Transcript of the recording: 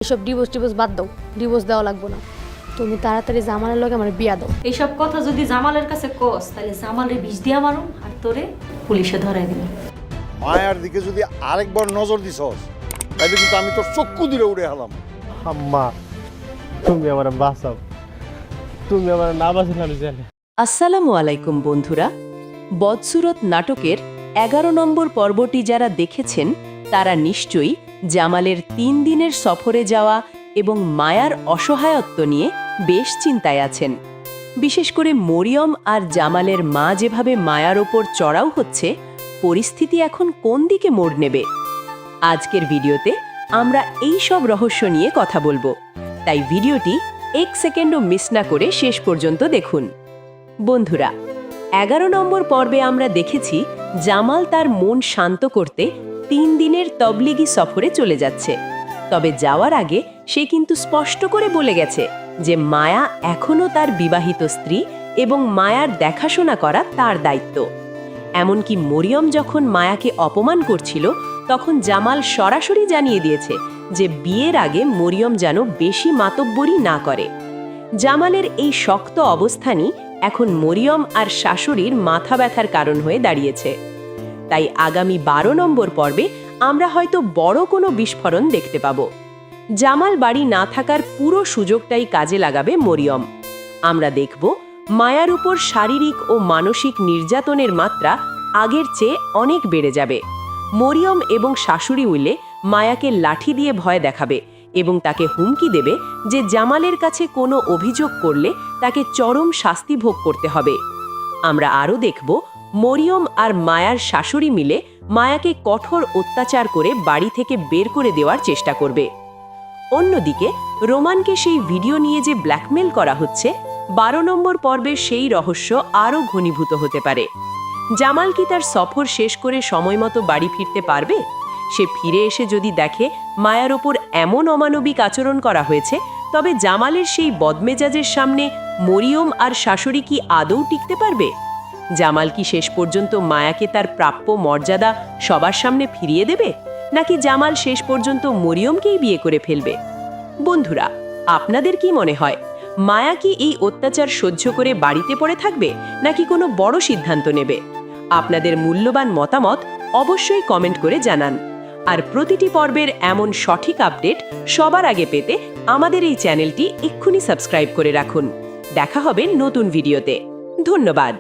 এসব ডিভোর্স বাদ দাও, ডিভোর্স দেওয়া লাগবে না। তুমি তাড়াতাড়ি জামালের লগে আমার বিয়া দাও। এইসব কথা যদি জামালের কাছে কস তাহলে জামালের বিষ দিয়া মারুম আর তোরে পুলিশে ধরাই দিল। মায়ার দিকে যদি আরেকবার নজর দিছস তাহলে কিন্তু আমি তোর চক্ষু দিলে উড়ে হলাম। আম্মা তুমি আমার বাঁচাও, তুমি আমার না বাঁচালে জানে। আসসালামু আলাইকুম বন্ধুরা, বদসুরত নাটকের 11 নম্বর পর্বটি যারা দেখেছেন তারা নিশ্চয়ই জামালের 3 দিনের সফরে যাওয়া এবং মায়ার অসহায়ত্ব নিয়ে বেশ চিন্তায় আছেন। বিশেষ করে মরিয়ম আর জামালের মা যেভাবে মায়ার ওপর চড়াও হচ্ছে, পরিস্থিতি এখন কোন দিকে মোড় নেবে। আজকের ভিডিওতে আমরা এই সব রহস্য নিয়ে কথা বলবো, তাই ভিডিওটি 1 সেকেন্ডও মিস না করে শেষ পর্যন্ত দেখুন। বন্ধুরা, 11 নম্বর পর্বে আমরা দেখেছি জামাল তার মন শান্ত করতে 3 দিনের তবলিগি সফরে চলে যাচ্ছে। তবে যাওয়ার আগে সে কিন্তু স্পষ্ট করে বলে গেছে যে মায়া এখনও তার বিবাহিত স্ত্রী এবং মায়ার দেখাশোনা করা তার দায়িত্ব। এমনকি মরিয়ম যখন মায়াকে অপমান করছিল তখন জামাল সরাসরি জানিয়ে দিয়েছে যে বিয়ের আগে মরিয়ম যেন বেশি মাতব্বরি না করে। জামালের এই শক্ত অবস্থানই এখন মরিয়ম আর শাশুড়ির মাথা ব্যথার কারণ হয়ে দাঁড়িয়েছে। তাই আগামী 12 নম্বর পর্বে আমরা হয়তো বড় কোনো বিস্ফোরণ দেখতে পাব। জামাল বাড়ি না থাকার পুরো সুযোগটাই কাজে লাগাবে মরিয়ম। আমরা দেখব মায়ার উপর শারীরিক ও মানসিক নির্যাতনের মাত্রা আগের চেয়ে অনেক বেড়ে যাবে। মরিয়ম এবং শাশুড়ি মিলে মায়াকে লাঠি দিয়ে ভয় দেখাবে এবং তাকে হুমকি দেবে যে জামালের কাছে কোনো অভিযোগ করলে তাকে চরম শাস্তি ভোগ করতে হবে। আমরা আরও দেখব মরিয়ম আর মায়ার শাশুড়ি মিলে মায়াকে কঠোর অত্যাচার করে বাড়ি থেকে বের করে দেওয়ার চেষ্টা করবে। অন্যদিকে রোমানকে সেই ভিডিও নিয়ে যে ব্ল্যাকমেল করা হচ্ছে, 12 নম্বর পর্বে সেই রহস্য আরও ঘনীভূত হতে পারে। জামাল কি তার সফর শেষ করে সময়মতো বাড়ি ফিরতে পারবে? সে ফিরে এসে যদি দেখে মায়ার ওপর এমন অমানবিক আচরণ করা হয়েছে, তবে জামালের সেই বদমেজাজের সামনে মরিয়ম আর শাশুড়ি কি আদৌ টিকতে পারবে? জামাল কি শেষ পর্যন্ত মায়াকে তার প্রাপ্য মর্যাদা সবার সামনে ফিরিয়ে দেবে, নাকি জামাল শেষ পর্যন্ত মরিয়মকেই বিয়ে করে ফেলবে? বন্ধুরা, আপনাদের কি মনে হয়, মায়া কি এই অত্যাচার সহ্য করে বাড়িতে পড়ে থাকবে, নাকি কোনো বড় সিদ্ধান্ত নেবে? আপনাদের মূল্যবান মতামত অবশ্যই কমেন্ট করে জানান। আর প্রতিটি পর্বের এমন সঠিক আপডেট সবার আগে পেতে আমাদের এই চ্যানেলটি এক্ষুনি সাবস্ক্রাইব করে রাখুন। দেখা হবে নতুন ভিডিওতে। ধন্যবাদ।